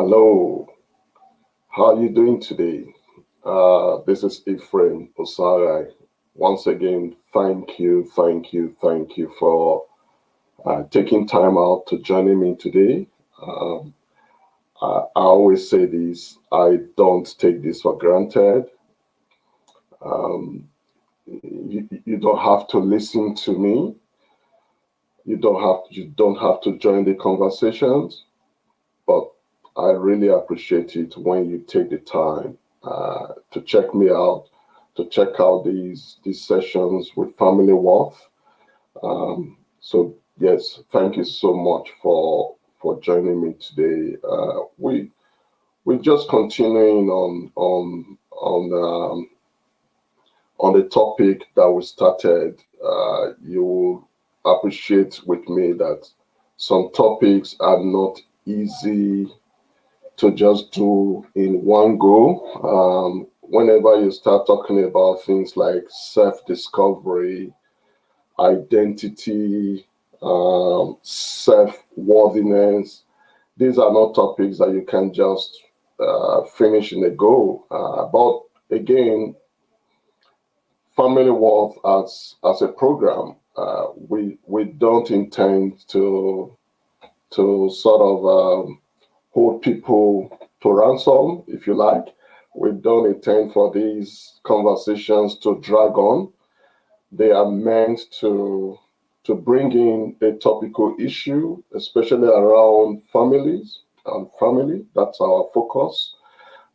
Hello, how are you doing today? This is Ephraim Osarai. Once again, thank you for taking time out to join me today. Um, I always say this, I don't take this for granted. Um, you don't have to listen to me. You don't have to join the conversations, but I really appreciate it when you take the time to check me out, to check out these sessions with FamilyWorth. So yes, thank you so much for joining me today. We're just continuing on the topic that we started. You will appreciate with me that some topics are not easy to just do in one go. Whenever you start talking about things like self-discovery, identity, self-worthiness, these are not topics that you can just finish in a go. But again, Family Worth as a program, we don't intend to sort of hold people to ransom, if you like. We don't intend for these conversations to drag on. They are meant to bring in a topical issue, especially around families and family. That's our focus.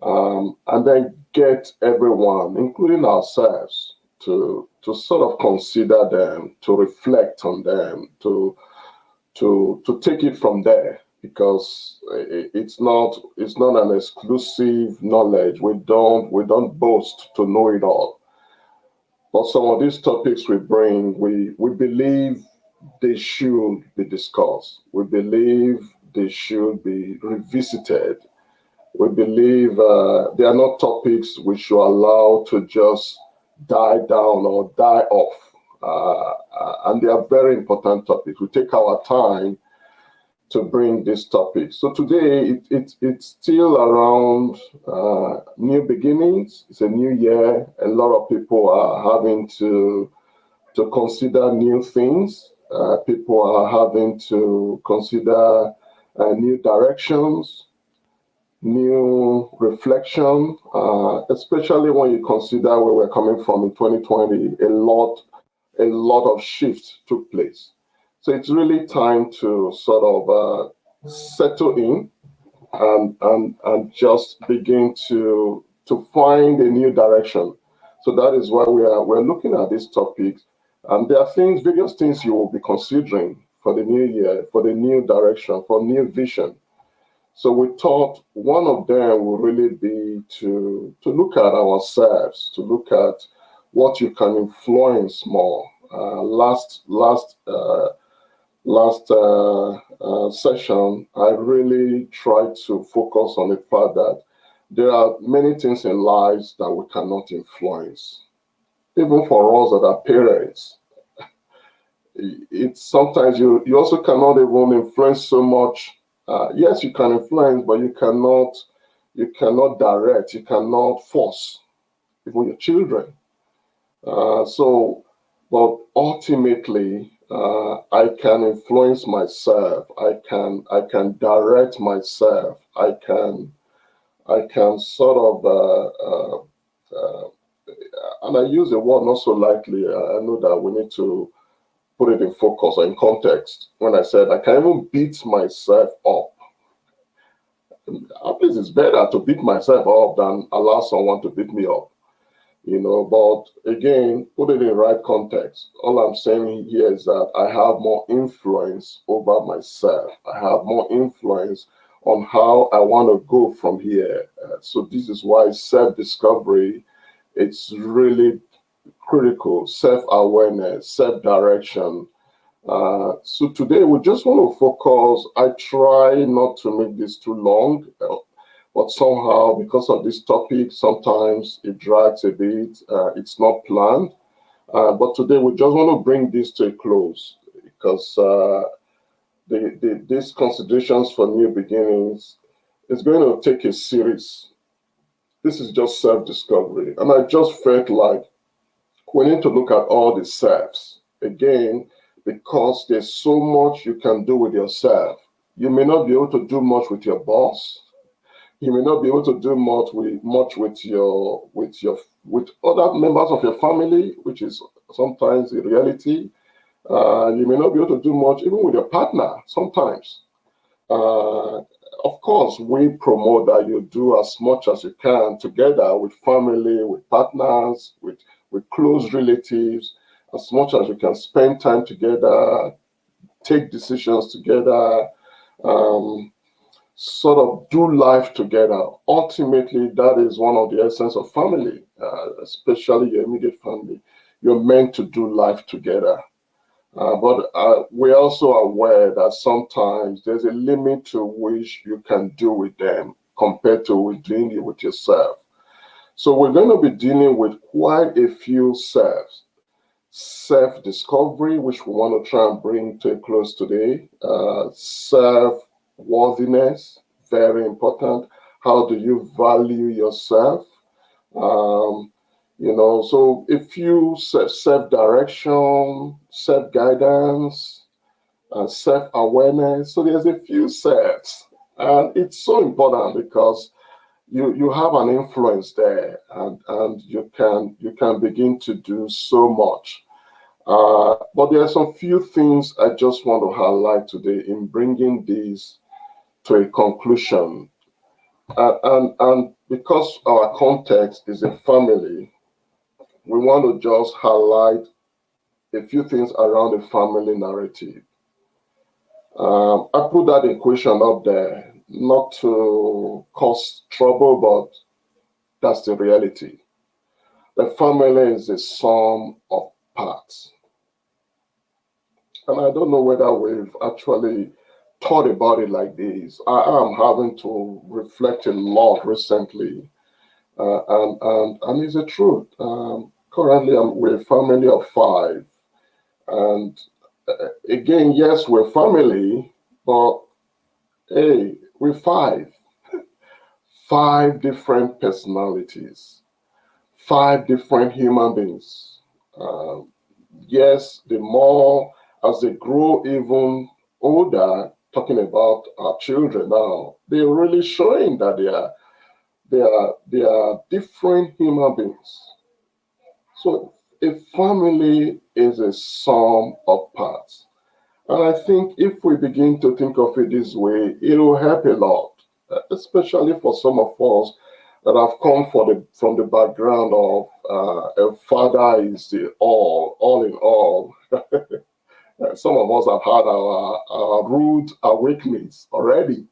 And then get everyone, including ourselves, to sort of consider them, to reflect on them, to take it from there, because it's not an exclusive knowledge. We don't boast to know it all. But some of these topics we bring, we believe they should be discussed. We believe they should be revisited. We believe they are not topics we should allow to just die down or die off. And they are very important topics. We take our time to bring this topic. So today it's still around new beginnings. It's a new year. A lot of people are having to consider new things. People are having to consider new directions, new reflection, especially when you consider where we're coming from in 2020. A lot of shifts took place. So it's really time to sort of settle in and just begin to find a new direction. So that is why we're looking at these topics. And there are various things you will be considering for the new year, for the new direction, for new vision. So we thought one of them will really be to look at ourselves, to look at what you can influence more. Last session, I really tried to focus on the fact that there are many things in lives that we cannot influence. Even for us that are parents, it's sometimes you also cannot even influence so much. Yes, you can influence, but you cannot direct, you cannot force even your children. But ultimately, I can influence myself. I can direct myself. I can sort of and I use the word not so lightly. I know that we need to put it in focus or in context. When I said I can even beat myself up, at least it's better to beat myself up than allow someone to beat me up. But again, put it in the right context. All I'm saying here is that I have more influence over myself. I have more influence on how I want to go from here. So this is why self-discovery, it's really critical. Self-awareness, self-direction. So today we just want to focus. I try not to make this too long. But somehow, because of this topic, sometimes it drags a bit. It's not planned. But today, we just want to bring this to a close because these considerations for new beginnings, is going to take a series. This is just self-discovery. And I just felt like we need to look at all the selves again, because there's so much you can do with yourself. You may not be able to do much with your boss. You may not be able to do much with other members of your family, which is sometimes the reality. You may not be able to do much even with your partner sometimes. Of course, we promote that you do as much as you can together with family, with partners, with close relatives, as much as you can spend time together, take decisions together, um, sort of do life together. Ultimately, that is one of the essence of family, especially your immediate family. You're meant to do life together. But we're also aware that sometimes there's a limit to which you can do with them compared to doing it with yourself. So we're going to be dealing with quite a few selves. Self-discovery, which we want to try and bring to a close today. Self-worthiness, very important. How do you value yourself? Um, so a few self-direction, self-guidance, self-awareness. So there's a few selves, and it's so important because you have an influence there, and you can begin to do so much. But there are some few things I just want to highlight today in bringing this to a conclusion. And because our context is a family, we want to just highlight a few things around the family narrative. I put that equation up there not to cause trouble, but that's the reality. The family is a sum of parts. And I don't know whether we've actually thought about it like this. I am having to reflect a lot recently, and it's the truth. Currently, we're a family of five. And again, yes, we're family, but hey, we're five different personalities, five different human beings. Um, yes, the more as they grow even older, talking about our children now, they're really showing that they are different human beings. So a family is a sum of parts. And I think if we begin to think of it this way, it will help a lot, especially for some of us that have come from the background of a father is the all in all. Some of us have had our rude awakenings already.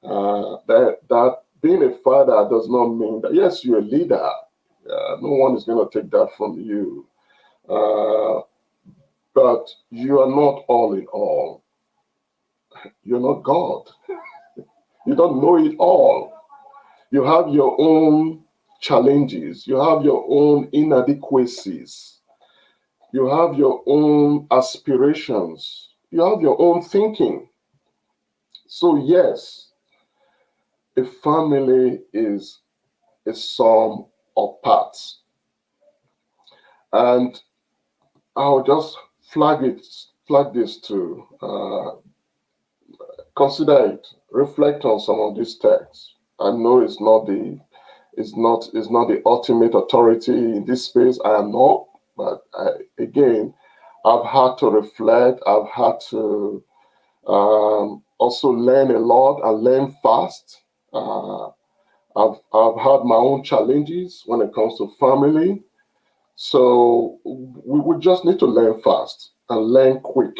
That being a father does not mean that, yes, you're a leader. No one is going to take that from you. Uh, but you are not all in all. You're not God. You don't know it all. You have your own challenges. You have your own inadequacies. You have your own aspirations. You have your own thinking. So, yes, a family is a sum of parts. And I'll just flag this too. Consider it. Reflect on some of these texts. I know it's not the ultimate authority in this space. I am not, but again, I've had to reflect. I've had to also learn a lot and learn fast. Uh, I've had my own challenges when it comes to family. So we just need to learn fast and learn quick.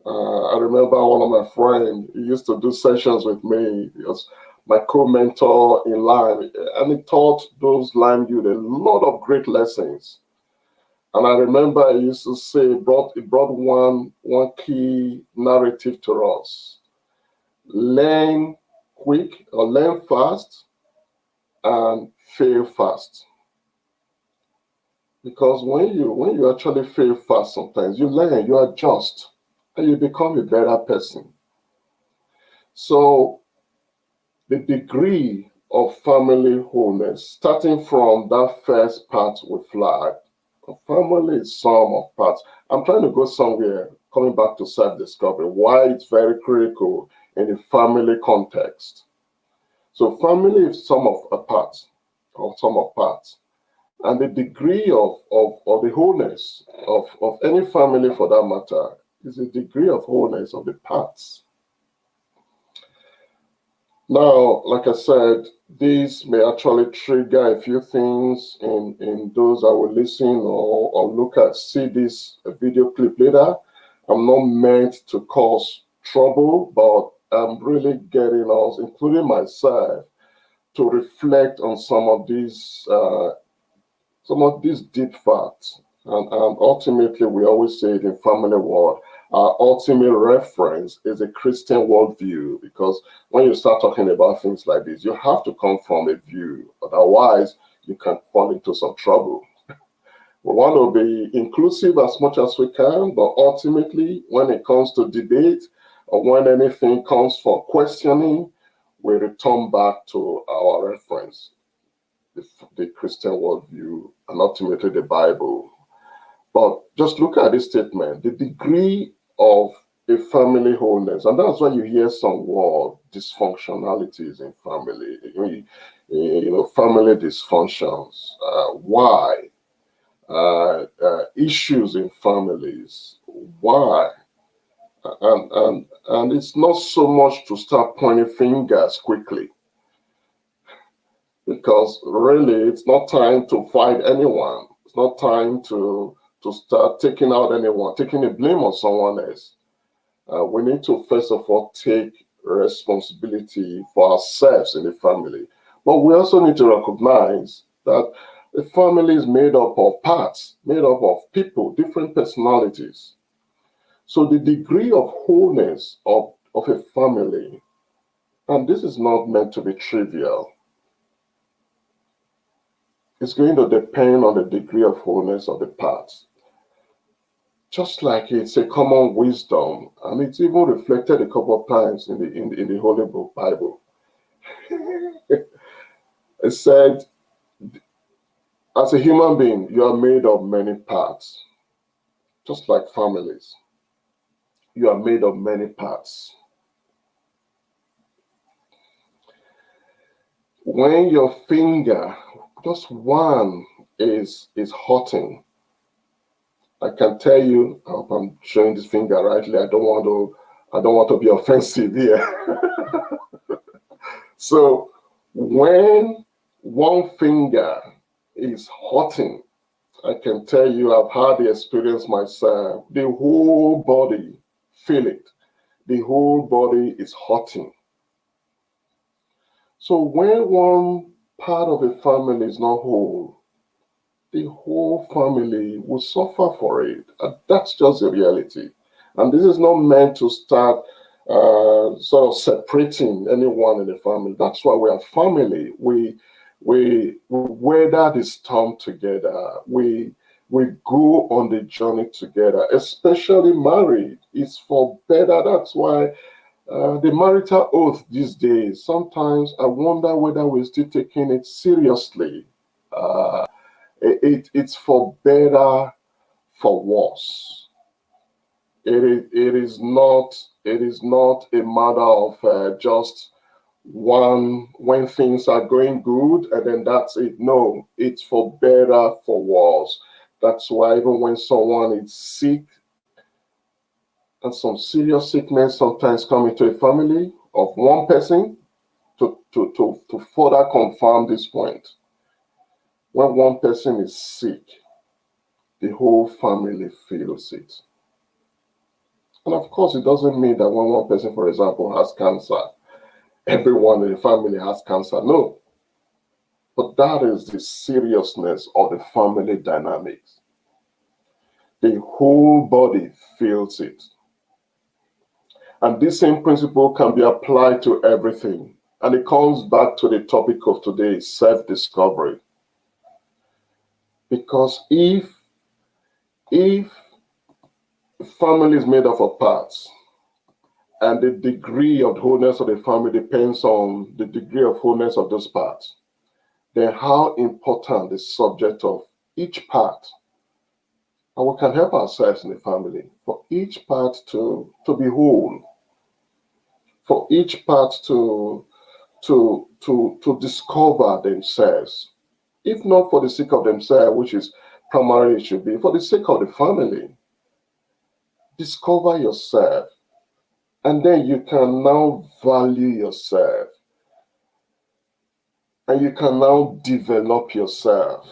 I remember one of my friends, he used to do sessions with me. He was my co-mentor in Lyme, and he taught those Lyme youth a lot of great lessons. And I remember he used to say, he brought one key narrative to us: learn quick or learn fast and fail fast. Because when you actually fail fast, sometimes you learn, you adjust, and you become a better person. So the degree of family wholeness, starting from that first part we flagged. A family is sum of parts. I'm trying to go somewhere, coming back to self-discovery, why it's very critical in the family context. So family is sum of a part, or sum of parts. And the degree of the wholeness of any family for that matter is the degree of wholeness of the parts. Now, like I said, this may actually trigger a few things in those that will listen or look at, see this video clip later. I'm not meant to cause trouble, but I'm really getting us, including myself, to reflect on some of these deep facts. And ultimately, we always say it in FamilyWorth, our ultimate reference is a Christian worldview, because when you start talking about things like this, you have to come from a view. Otherwise, you can fall into some trouble. We want to be inclusive as much as we can, but ultimately, when it comes to debate or when anything comes for questioning, we return back to our reference, the Christian worldview, and ultimately the Bible. But just look at this statement, the degree of a family wholeness. And that's why you hear some word dysfunctionalities in family, family dysfunctions. Why? Issues in families. Why? And it's not so much to start pointing fingers quickly, because really it's not time to fight anyone. It's not time to start taking out anyone, taking the blame on someone else. We need to first of all take responsibility for ourselves in the family. But we also need to recognize that the family is made up of parts, made up of people, different personalities. So the degree of wholeness of a family, and this is not meant to be trivial, it's going to depend on the degree of wholeness of the parts. Just like it's a common wisdom, and it's even reflected a couple of times in the Holy Book Bible. It said, as a human being, you are made of many parts, just like families. You are made of many parts. When your finger, just one, is hurting, I can tell you, I hope I'm showing this finger rightly. I don't want to be offensive here. So when one finger is hurting, I can tell you, I've had the experience myself. The whole body feel it. The whole body is hurting. So when one part of a family is not whole, the whole family will suffer for it. And that's just the reality. And this is not meant to start sort of separating anyone in the family. That's why we are family. We weather the storm together. We go on the journey together, especially married. It's for better. That's why the marital oath these days, sometimes I wonder whether we're still taking it seriously. It's for better, for worse. It is not a matter of just one when things are going good and then that's it. No, it's for better, for worse. That's why even when someone is sick, and some serious sickness sometimes come into a family of one person, to further confirm this point. When one person is sick, the whole family feels it. And of course, it doesn't mean that when one person, for example, has cancer, everyone in the family has cancer. No. But that is the seriousness of the family dynamics. The whole body feels it. And this same principle can be applied to everything. And it comes back to the topic of today, self-discovery. Because if family is made up of parts, and the degree of wholeness of the family depends on the degree of wholeness of those parts, then how important the subject of each part, and we can help ourselves in the family for each part to be whole, for each part to discover themselves, if not for the sake of themselves, which is primarily it should be for the sake of the family. Discover yourself, and then you can now value yourself, and you can now develop yourself,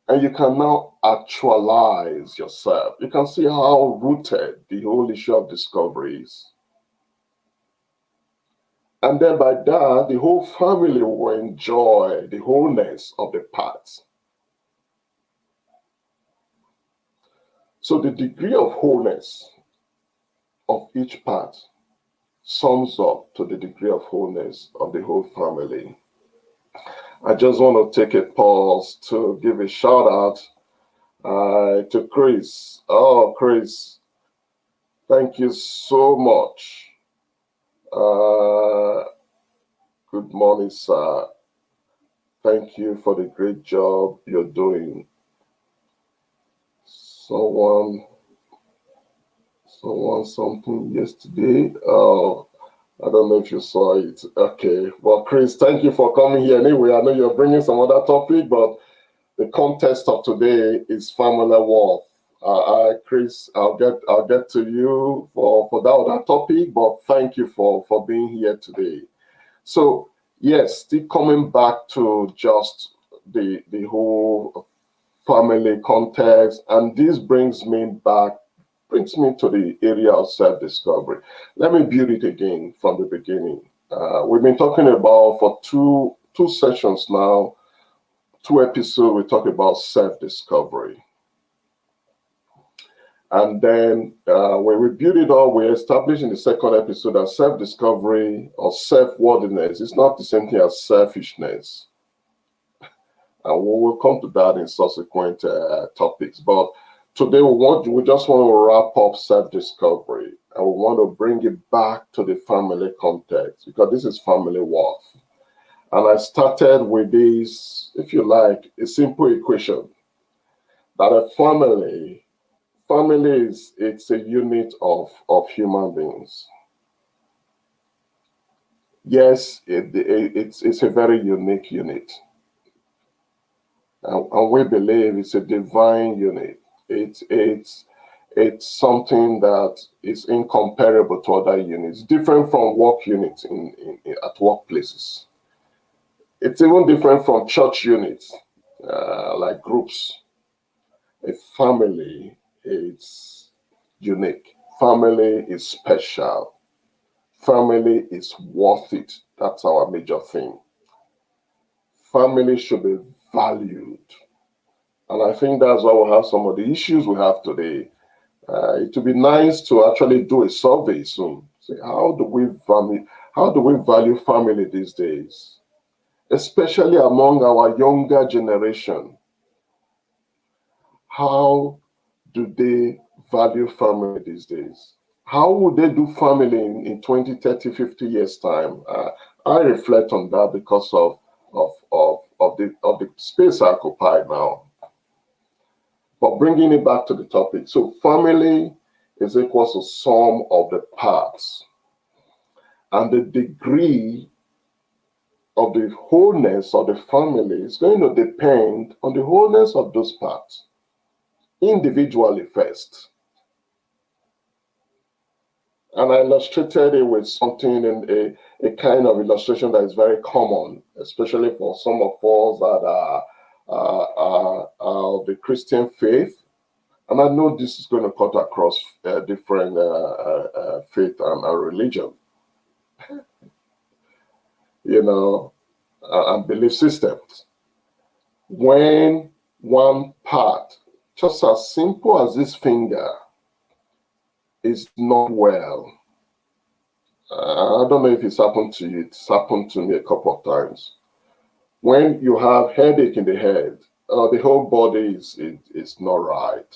and you can now actualize yourself. You can see how rooted the whole issue of discovery is. And then by that, the whole family will enjoy the wholeness of the parts. So the degree of wholeness of each part sums up to the degree of wholeness of the whole family. I just want to take a pause to give a shout out to Chris. Oh, Chris, thank you so much. Good morning, sir. Thank you for the great job you're doing. Something yesterday. Oh, I don't know if you saw it. Okay. Well, Chris, thank you for coming here anyway. I know you're bringing some other topic, but the context of today is FamilyWorth. Chris, I'll get to you for that other topic, but thank you for being here today. So yes, still coming back to just the whole family context, and this brings me to the area of self-discovery. Let me build it again from the beginning. We've been talking about for two sessions now, 2 episodes, we talk about self-discovery. And then when we build it all, we established in the second episode that self-discovery or self-worthiness is not the same thing as selfishness. And we will come to that in subsequent topics. But today we just want to wrap up self-discovery, and we want to bring it back to the family context, because this is FamilyWorth. And I started with this, if you like, a simple equation that a family it's a unit of human beings. Yes, it's a very unique unit. And we believe it's a divine unit. It's something that is incomparable to other units, different from work units at workplaces. It's even different from church units, like groups. A family is unique. Family is special. Family is worth it. That's our major thing. Family should be valued. And I think that's why we have some of the issues we have today. It would be nice to actually do a survey soon. Say, how do we value family these days? Especially among our younger generation. How do they value family these days? How would they do family in 20, 30, 50 years' time? I reflect on that because of the space I occupy now. But bringing it back to the topic, so family is equal to sum of the parts, and the degree of the wholeness of the family is going to depend on the wholeness of those parts, individually first. And I illustrated it with something in a kind of illustration that is very common, especially for some of us that are of the Christian faith. And I know this is going to cut across different faith and religion, and belief systems. When one part, just as simple as this finger, is not well. I don't know if it's happened to you. It's happened to me a couple of times. When you have headache in the head, the whole body is not right.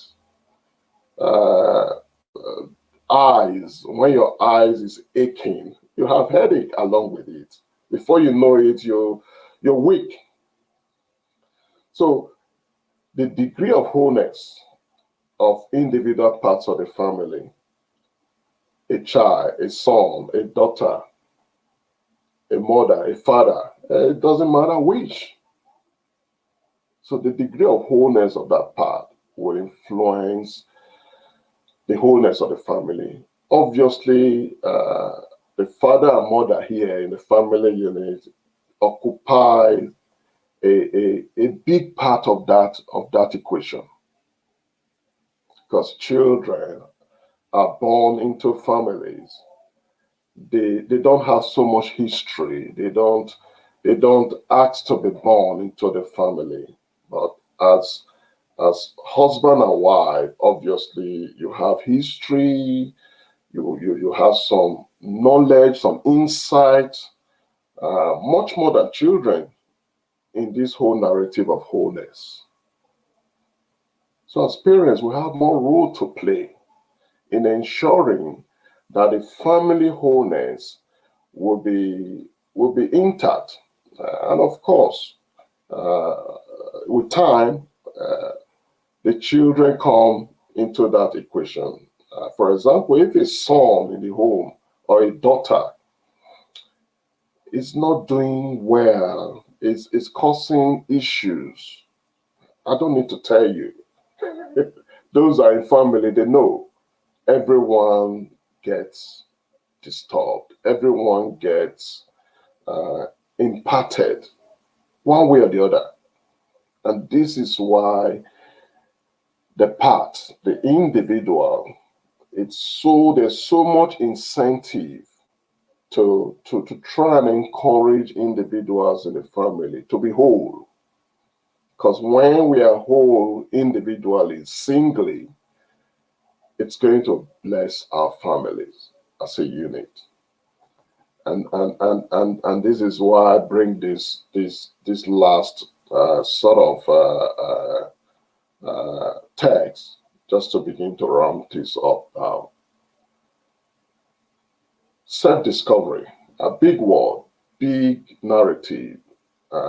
eyes, when your eyes is aching, you have headache along with it. Before you know it, you're weak. So the degree of wholeness of individual parts of the family, a child, a son, a daughter, a mother, a father, it doesn't matter which. So the degree of wholeness of that part will influence the wholeness of the family. Obviously, the father and mother here in the family unit occupy a big part of that equation, because children are born into families. They don't have so much history. They don't ask to be born into the family. But as husband and wife, obviously you have history, you have some knowledge, some insight, much more than children in this whole narrative of wholeness. So as parents, we have more role to play in ensuring that the family wholeness will be intact. And of course, with time, the children come into that equation. For example, if a son in the home or a daughter is not doing well, is causing issues, I don't need to tell you. Those are in family, they know. Everyone gets disturbed. Everyone gets impacted one way or the other. And this is why the individual, there's so much incentive to try and encourage individuals in the family to be whole. Because when we are whole individually, singly, it's going to bless our families as a unit. And this is why I bring this last sort of text just to begin to ramp this up now. Self-discovery, a big word, big narrative.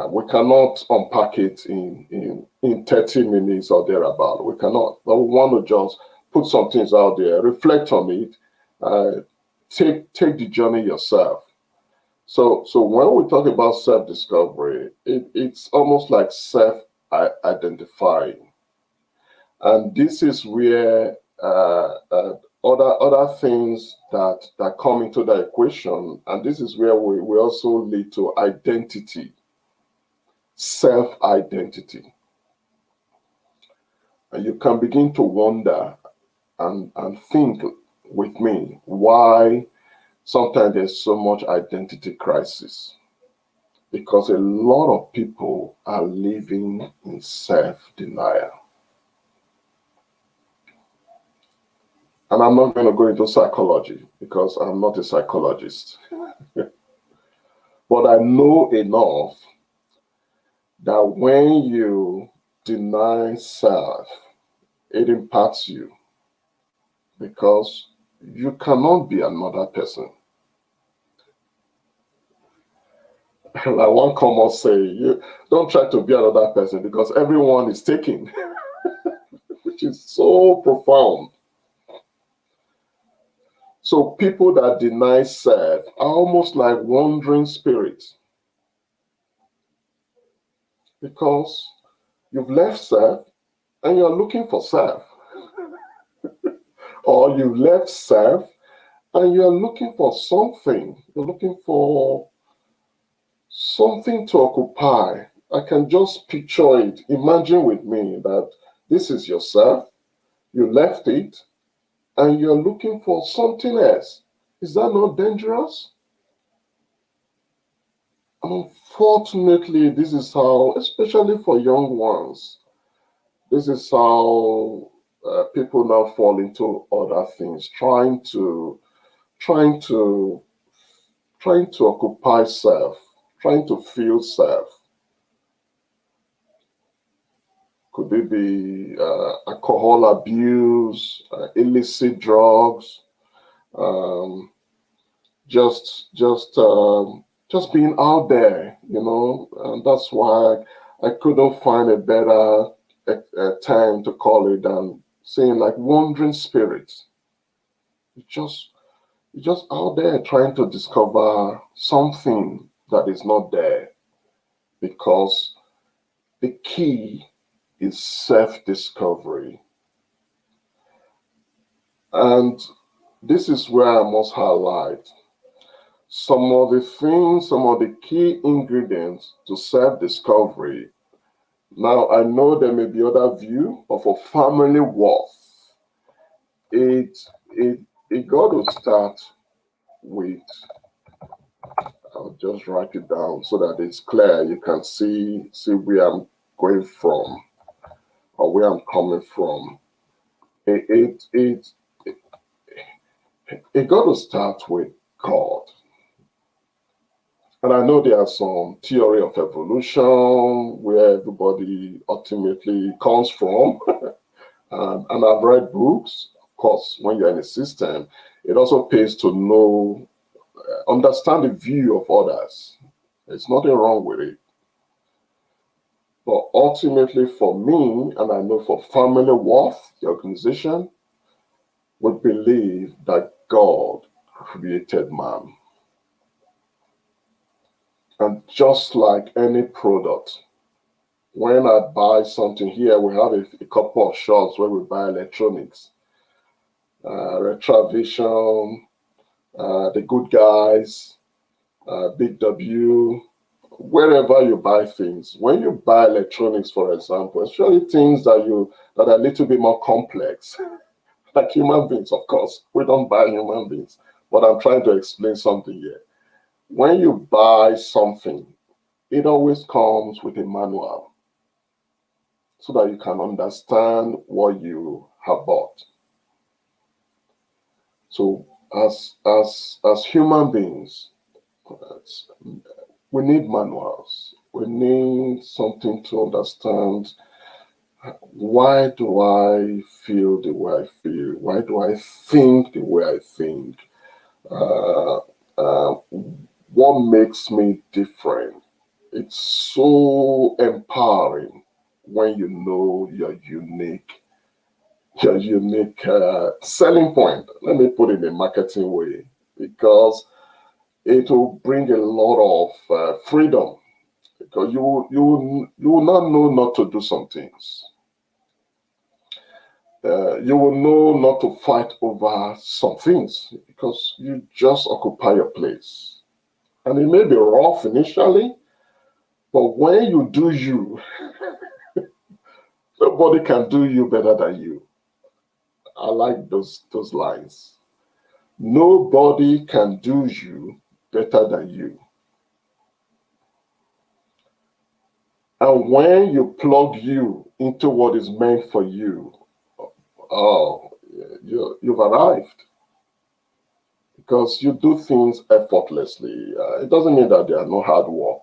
We cannot unpack it in 30 minutes or thereabout. We cannot. But we want to just put some things out there, reflect on it, take the journey yourself. So when we talk about self-discovery, it's almost like self-identifying. And this is where other things that come into the equation, and this is where we also lead to identity, self-identity. And you can begin to wonder and think with me why sometimes there's so much identity crisis. Because a lot of people are living in self-denial. And I'm not going to go into psychology because I'm not a psychologist. But I know enough that when you deny self, it impacts you because you cannot be another person. Like one common say, you don't try to be another person because everyone is taken, which is so profound. So people that deny self are almost like wandering spirits because you've left self and you're looking for self. Or you've left self and you're looking for something. You're looking for something to occupy. I can just picture it. Imagine with me that this is yourself, you left it, and you're looking for something else. Is that not dangerous? Unfortunately, this is how, especially for young ones, this is how people now fall into other things, trying to occupy self, trying to feel self. Could it be alcohol abuse, illicit drugs, Um, just being out there, and that's why I couldn't find a better time to call it than saying like wandering spirits. You just you're just out there trying to discover something that is not there because the key is self-discovery. And this is where I must highlight some of the key ingredients to self-discovery. Now, I know there may be other view, but for family worth, it, it, it got to start with, I'll just write it down so that it's clear. You can see where I'm going from or where I'm coming from. It, it, it, it got to start with God. And I know there are some theory of evolution where everybody ultimately comes from. And I've read books. Of course, when you're in a system, it also pays to know, understand the view of others. There's nothing wrong with it. But ultimately, for me, and I know for FamilyWorth, the organization, we believe that God created man. And just like any product, when I buy something here, we have a couple of shops where we buy electronics, Retrovision, the Good Guys, Big W, wherever you buy things. When you buy electronics, for example, especially things that are a little bit more complex, like human beings, of course. We don't buy human beings, but I'm trying to explain something here. When you buy something, it always comes with a manual so that you can understand what you have bought. So as human beings, we need manuals. We need something to understand. Why do I feel the way I feel? Why do I think the way I think? Uh, uh, what makes me different? It's so empowering when you know your unique selling point. Let me put it in a marketing way, because it will bring a lot of freedom. Because you will not know not to do some things. You will know not to fight over some things because you just occupy your place. And it may be rough initially, but when you do you, nobody can do you better than you. I like those lines. Nobody can do you better than you. And when you plug you into what is meant for you, oh, you've arrived. Because you do things effortlessly. It doesn't mean that there are no hard work.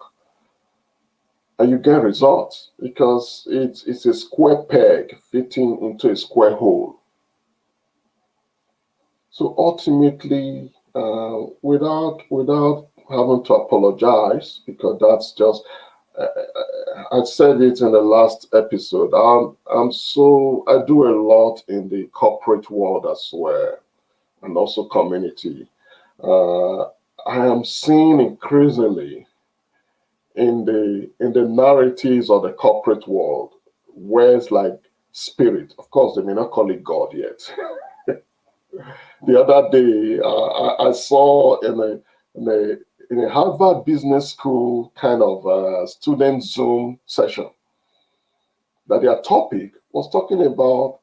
And you get results because it's a square peg fitting into a square hole. So ultimately, without having to apologize, because that's just I said it in the last episode. I do a lot in the corporate world as well, and also community. Uh, I am seeing increasingly in the narratives of the corporate world, where it's like spirit. Of course, they may not call it God yet. The other day, I saw in a Harvard Business School kind of student Zoom session that their topic was talking about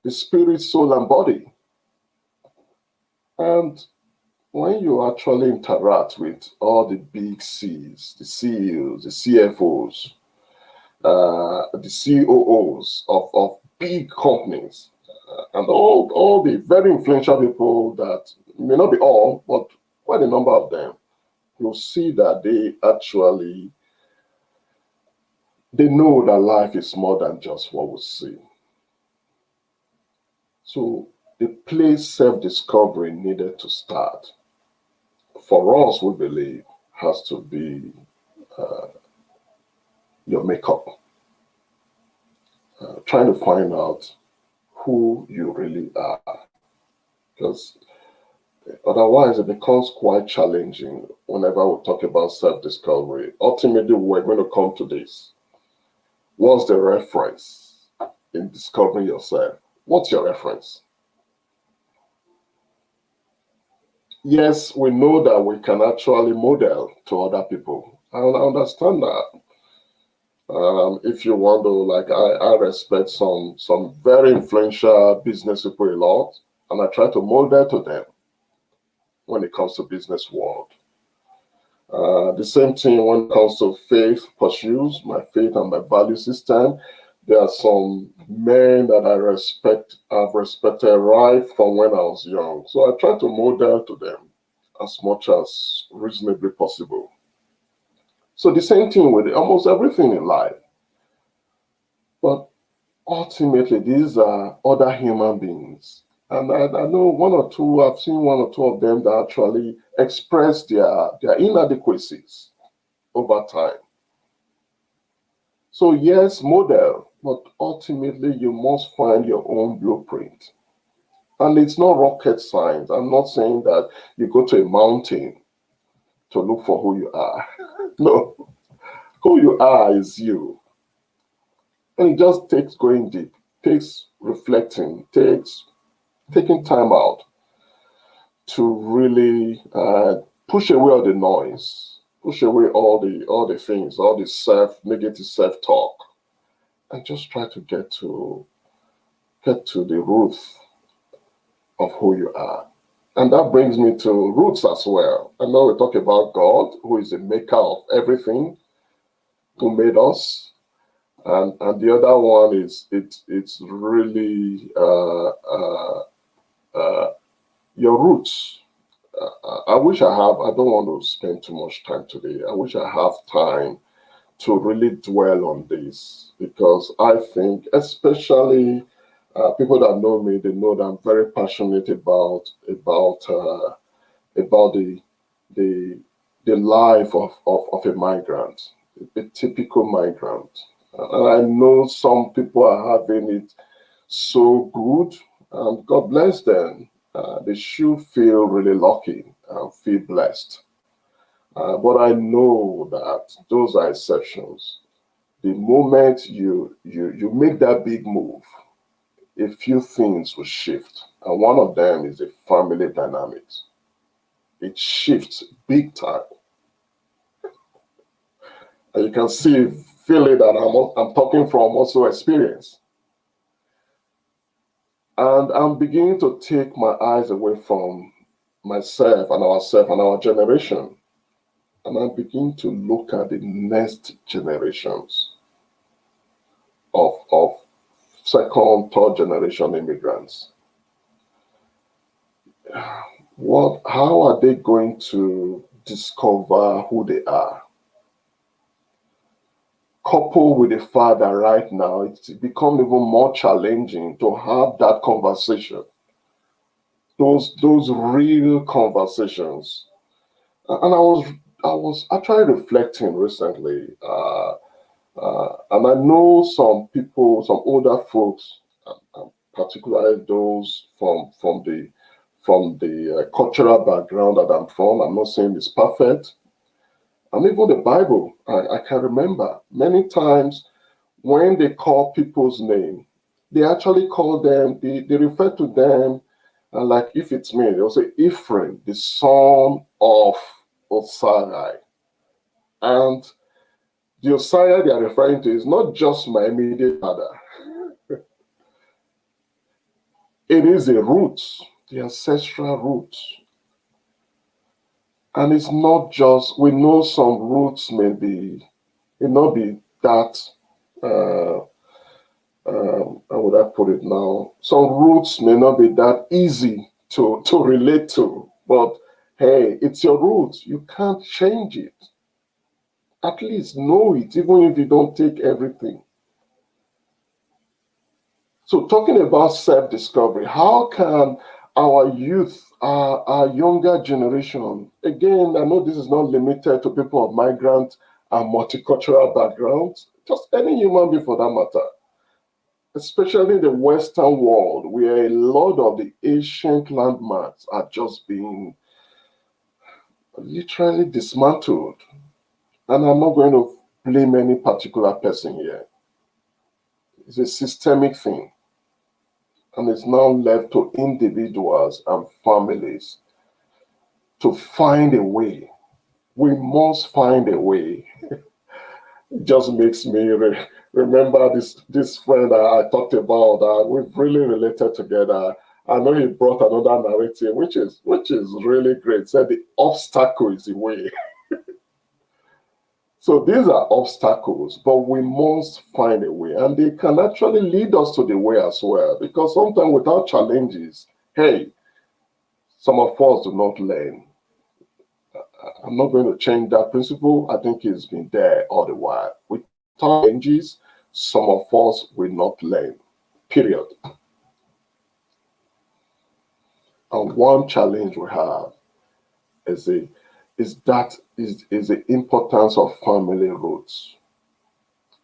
the spirit, soul, and body. And when you actually interact with all the big C's, the CEOs, the CFOs, the COOs of big companies, and all the very influential people that may not be all, but quite a number of them, you'll see that they know that life is more than just what we see. So the place self-discovery needed to start, for us, we believe, has to be your makeup. Trying to find out who you really are. Because otherwise, it becomes quite challenging whenever we talk about self-discovery. Ultimately, we're going to come to this. What's the reference in discovering yourself? What's your reference? Yes, we know that we can actually model to other people. I understand that. If you want to, like, I respect some very influential business people a lot, and I try to model to them when it comes to business world. The same thing when it comes to faith pursuits, my faith and my value system. There are some men that I've respected right from when I was young. So I try to model to them as much as reasonably possible. So the same thing with almost everything in life. But ultimately, these are other human beings. And I know I've seen one or two of them that actually express their inadequacies over time. So yes, model, but ultimately you must find your own blueprint. And it's not rocket science. I'm not saying that you go to a mountain to look for who you are. No, who you are is you. And it just takes going deep, takes reflecting, takes taking time out to really push away all the noise, push away all the things, all the negative self-talk, and just try to get to the root of who you are. And that brings me to roots as well. I know we talk about God, who is the maker of everything, who made us. And the other one is it's really your roots. I don't want to spend too much time today. I wish I have time to really dwell on this, because I think, especially people that know me, they know that I'm very passionate about the life of a migrant, a typical migrant. And I know some people are having it so good, and God bless them. They should feel really lucky and feel blessed. But I know that those are exceptions. The moment you make that big move, a few things will shift. And one of them is the family dynamics. It shifts big time. And you can feel it that I'm talking from also experience. And I'm beginning to take my eyes away from myself and ourselves and our generation. And I begin to look at the next generations of second, third generation immigrants. How are they going to discover who they are? Coupled with the fact that right now it's become even more challenging to have that conversation, those real conversations. And I was actually reflecting recently, and I know some people, some older folks, particularly those from the cultural background that I'm from. I'm not saying it's perfect. And even the Bible, I can remember many times when they call people's name, they actually call them, they refer to them, like if it's me, they'll say Ephraim, the son of Osai. And the Osai they are referring to is not just my immediate father. It is a root, the ancestral root. And it's not just, we know some roots may not be that, how would I put it now? Some roots may not be that easy to relate to, but hey, it's your roots. You can't change it. At least know it, even if you don't take everything. So talking about self-discovery, how can our youth, our younger generation, again, I know this is not limited to people of migrant and multicultural backgrounds, just any human being for that matter, especially the Western world, where a lot of the ancient landmarks are just being literally dismantled. And I'm not going to blame any particular person here. It's a systemic thing. And it's now left to individuals and families to find a way. We must find a way. It just makes me remember this friend I talked about. We've really related together. I know he brought another narrative, which is really great. Said the obstacle is the way. So these are obstacles, but we must find a way, and they can actually lead us to the way as well. Because sometimes without challenges, hey, some of us do not learn. I'm not going to change that principle. I think it's been there all the while. Without challenges, some of us will not learn. Period. And one challenge we have is the importance of family roots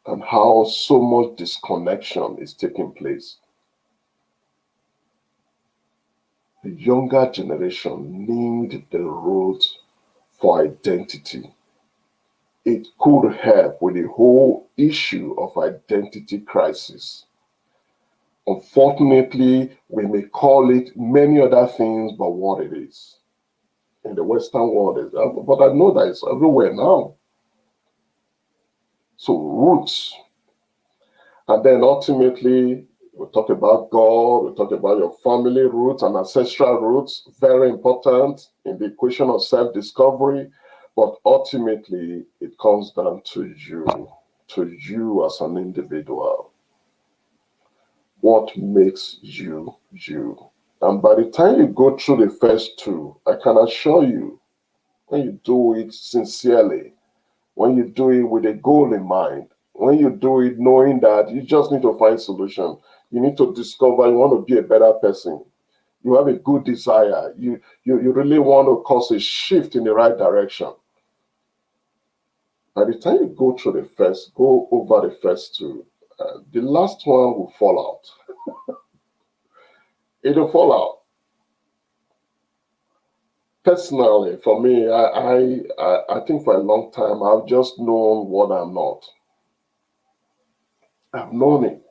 and how so much disconnection is taking place. The younger generation need the roots for identity. It could help with the whole issue of identity crisis. Unfortunately, we may call it many other things but what it is. In the Western world, but I know that it's everywhere now. So roots. And then ultimately, we talk about God, we talk about your family roots and ancestral roots, very important in the equation of self-discovery. But ultimately, it comes down to you as an individual. What makes you, you? And by the time you go through the first two, I can assure you, when you do it sincerely, when you do it with a goal in mind, when you do it knowing that you just need to find solution, you need to discover you want to be a better person, you have a good desire, you really want to cause a shift in the right direction. By the time you go over the first two, the last one will fall out. It'll fall out. Personally, for me, I think for a long time, I've just known what I'm not. I've known it.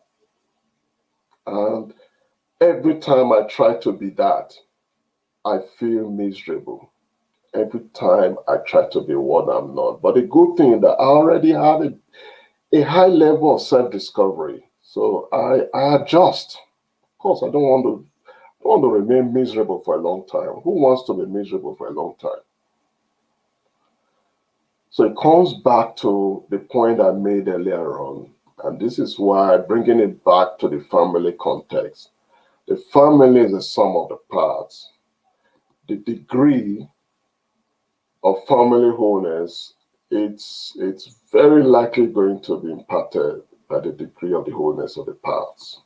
And every time I try to be that, I feel miserable. Every time I try to be what I'm not. But the good thing is that I already have a high level of self-discovery. So I adjust. Of course, I don't want to remain miserable for a long time. Who wants to be miserable for a long time? So it comes back to the point I made earlier on. And this is why bringing it back to the family context. The family is the sum of the parts. The degree of family wholeness, it's very likely going to be impacted by the degree of the wholeness of the parts.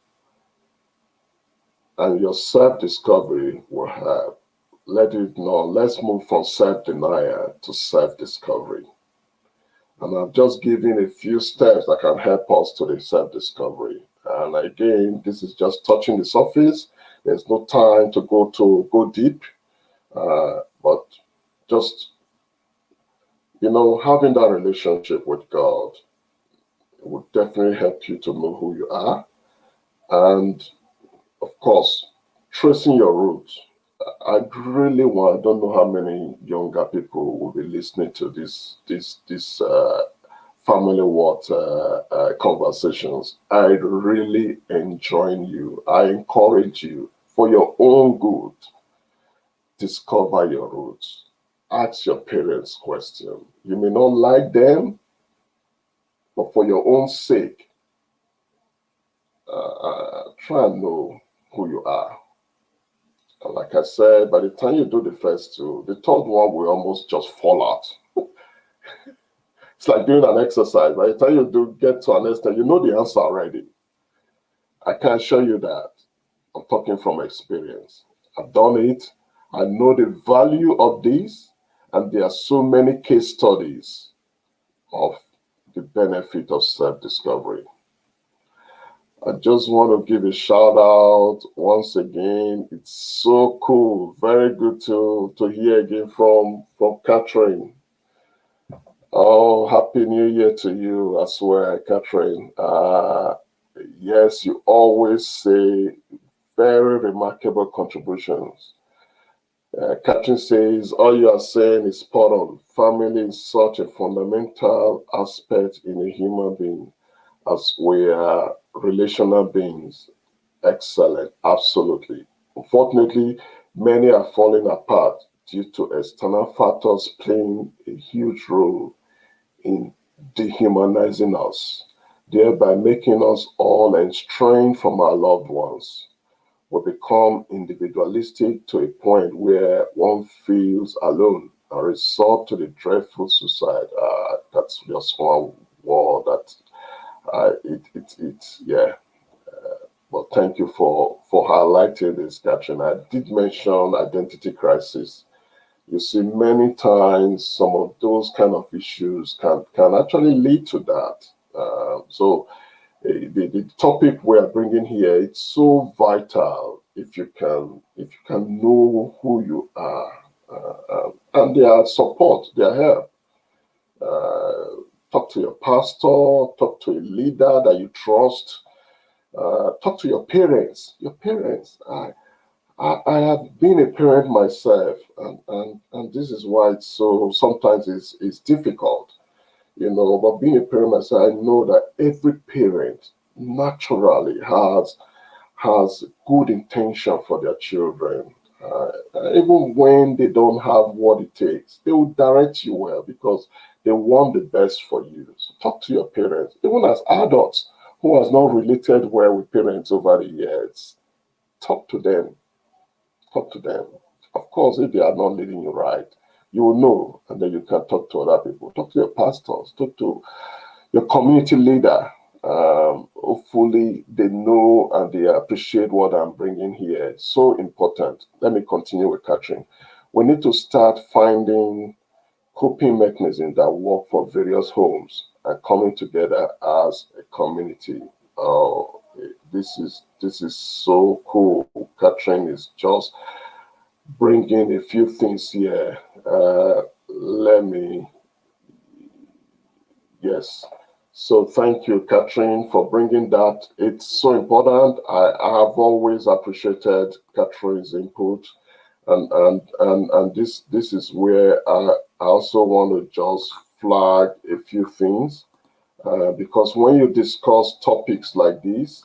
And your self-discovery will have, let's move from self-denial to self-discovery. And I've just given a few steps that can help us to the self-discovery. And again, this is just touching the surface. There's no time to go deep, but just, having that relationship with God would definitely help you to know who you are. And of course, tracing your roots. I don't know how many younger people will be listening to this FamilyWorth conversations. I really enjoin you. I encourage you for your own good. Discover your roots. Ask your parents questions. You may not like them, but for your own sake, try and know who you are. And like I said, by the time you do the first two, the third one will almost just fall out. It's like doing an exercise. By the time you get to an extent, you know the answer already. I can assure you that. I'm talking from experience. I've done it. I know the value of this, and there are so many case studies of the benefit of self-discovery. I just want to give a shout out once again. It's so cool. Very good to hear again from Catherine. Oh, happy New Year to you as well, Catherine. Yes, you always say very remarkable contributions. Catherine says, all you are saying is spot on. Family is such a fundamental aspect in a human being, as we are relational beings. Excellent, absolutely. Unfortunately, many are falling apart due to external factors playing a huge role in dehumanizing us, thereby making us all estranged from our loved ones. We become individualistic to a point where one feels alone and resort to the dreadful suicide. That's just one word that yeah. Well, thank you for highlighting this, Catherine. I did mention identity crisis. You see, many times some of those kind of issues can actually lead to that. The topic we are bringing here, it's so vital if you can know who you are, and their support, their help. Talk to your pastor, talk to a leader that you trust, talk to your parents. Your parents. I have been a parent myself, and this is why it's so sometimes it's difficult, but being a parent myself, I know that every parent naturally has good intention for their children. Even when they don't have what it takes, they will direct you well because they want the best for you. So talk to your parents, even as adults who has not related well with parents over the years. Talk to them. Talk to them. Of course, if they are not leading you right, you will know, and then you can talk to other people. Talk to your pastors. Talk to your community leader. Hopefully, they know and they appreciate what I'm bringing here. It's so important. Let me continue with Catherine. We need to start finding coping mechanisms that work for various homes and coming together as a community. Oh, this is so cool. Catherine is just bringing a few things here. Let me, yes. So thank you, Catherine, for bringing that. It's so important. I have always appreciated Catherine's input, and this is where I also want to just flag a few things, because when you discuss topics like this,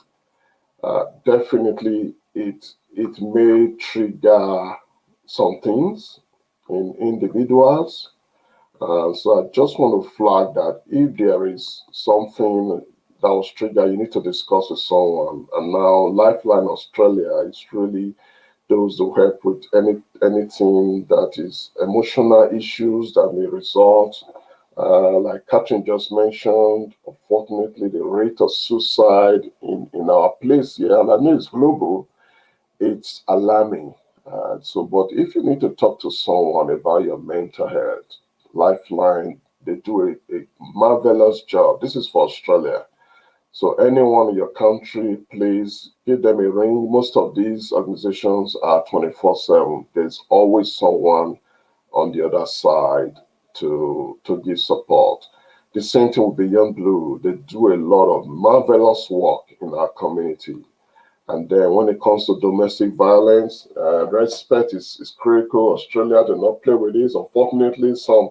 definitely it may trigger some things in individuals. So I just want to flag that if there is something that was triggered, you need to discuss with someone. And now Lifeline Australia is really those who help with anything that is emotional issues that may result. Like Catherine just mentioned, unfortunately, the rate of suicide in our place here, and I know it's global, it's alarming. But if you need to talk to someone about your mental health, Lifeline, they do a marvelous job. This is for Australia. So anyone in your country, please give them a ring. Most of these organizations are 24/7. There's always someone on the other side to give support. The same thing with Beyond Blue. They do a lot of marvelous work in our community. And then when it comes to domestic violence, respect is critical. Australia do not play with this. Unfortunately, some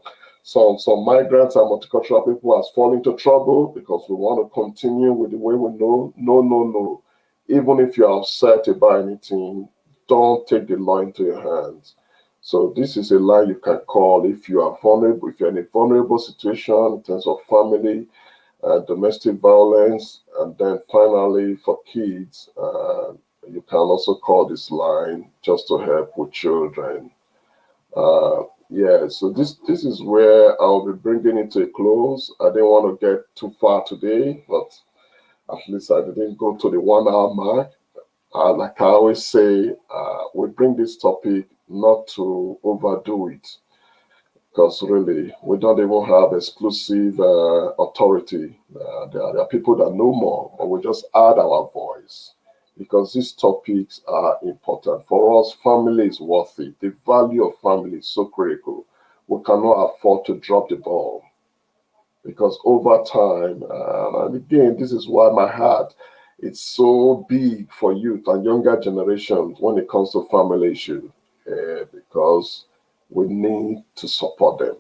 migrants and multicultural people has fallen into trouble because we want to continue with the way we know. No, no, no. Even if you're upset about anything, don't take the law into your hands. So this is a line you can call if you are vulnerable, if you're in a vulnerable situation in terms of family, domestic violence, and then finally for kids, you can also call this line just to help with children. So this is where I'll be bringing it to a close. I didn't want to get too far today, but At least I didn't go to the 1 hour mark. Like I always say, we bring this topic not to overdo it, because really we don't even have exclusive authority. There are people that know more, but we just add our voice because these topics are important. For us, family is worth it. The value of family is so critical. We cannot afford to drop the ball because over time, and again, this is why my heart is so big for youth and younger generations when it comes to family issues, because we need to support them.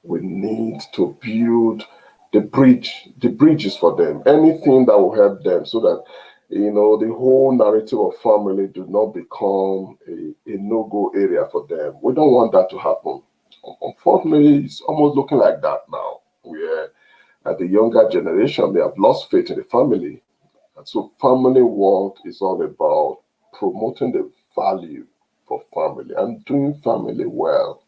We need to build the bridges for them, anything that will help them so that the whole narrative of family do not become a no-go area for them. We don't want that to happen. Unfortunately, it's almost looking like that now, where the younger generation, they have lost faith in the family. And so family work is all about promoting the value for family and doing family well.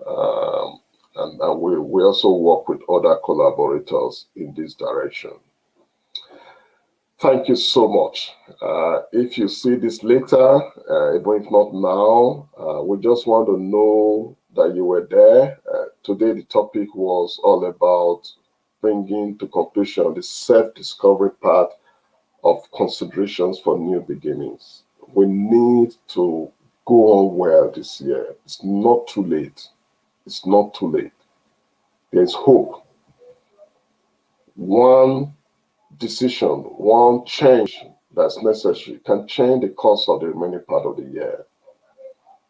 Um, and we also work with other collaborators in this direction. Thank you so much. If you see this later, even if not now, we just want to know that you were there. Today, the topic was all about bringing to conclusion the self-discovery part of considerations for new beginnings. We need to go on well this year. It's not too late. It's not too late. There's hope. One decision, one change that's necessary can change the course of the remaining part of the year.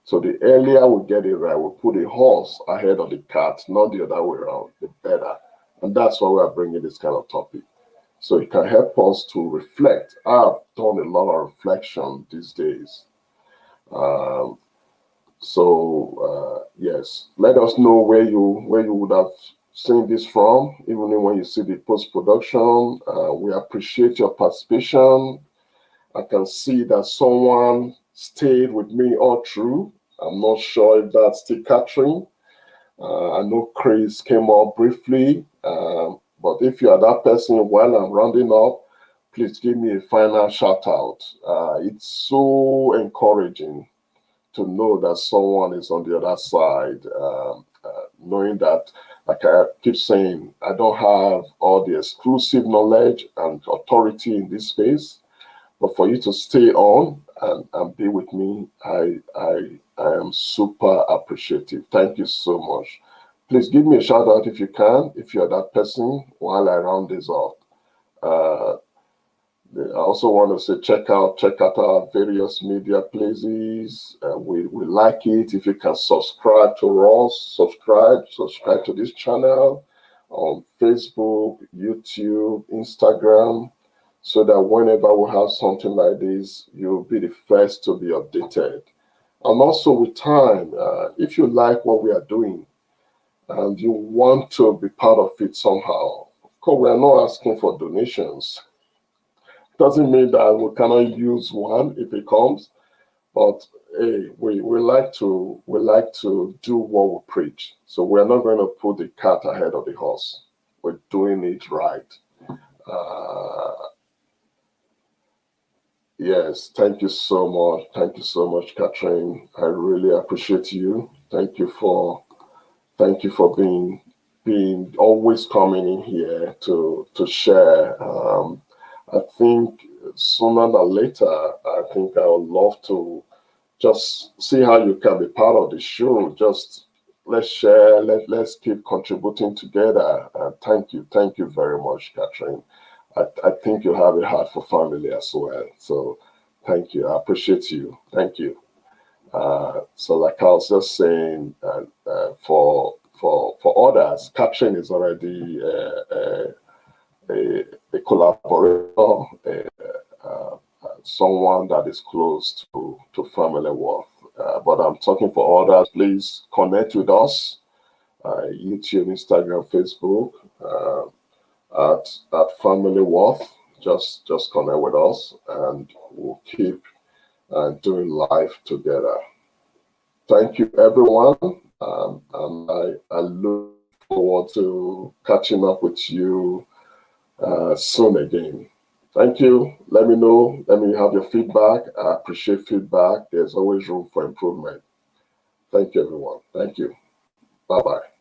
So the earlier we get it right, we put the horse ahead of the cart, not the other way around, the better. And that's why we are bringing this kind of topic. So it can help us to reflect. I've done a lot of reflection these days. Um, yes, let us know where you would have seen this from, even when you see the post-production. We appreciate your participation. I can see that someone stayed with me all through. I'm not sure if that's still Catherine. I know Chris came up briefly, but if you are that person while I'm rounding up, please give me a final shout out. It's so encouraging to know that someone is on the other side, knowing that, like I keep saying, I don't have all the exclusive knowledge and authority in this space, but for you to stay on and be with me, I am super appreciative. Thank you so much. Please give me a shout out if you can, if you're that person, while I round this off. Uh, I also want to say check out our various media places. We like it if you can subscribe to us, subscribe to this channel on Facebook, YouTube, Instagram, so that whenever we have something like this, you'll be the first to be updated. And also with time, if you like what we are doing and you want to be part of it somehow, of course, we are not asking for donations. Doesn't mean that we cannot use one if it comes, but hey, we like to do what we preach. So we're not going to put the cart ahead of the horse. We're doing it right. Uh, yes, thank you so much. Thank you so much, Catherine. I really appreciate you. Thank you for being always coming in here to share. I think sooner than later, I think I would love to just see how you can be part of the show. Just let's share, let's keep contributing together. Thank you very much, Catherine. I think you have a heart for family as well. So thank you. I appreciate you. Thank you. So like I was just saying, for others, Catherine is already a collaborator, someone that is close to FamilyWorth. But I'm talking for others. Please connect with us, YouTube, Instagram, Facebook, at FamilyWorth. Just connect with us, and we'll keep doing life together. Thank you, everyone. And I look forward to catching up with you soon again. Thank you. Let me know. Let me have your feedback. I appreciate feedback. There's always room for improvement. Thank you, everyone. Thank you. Bye-bye.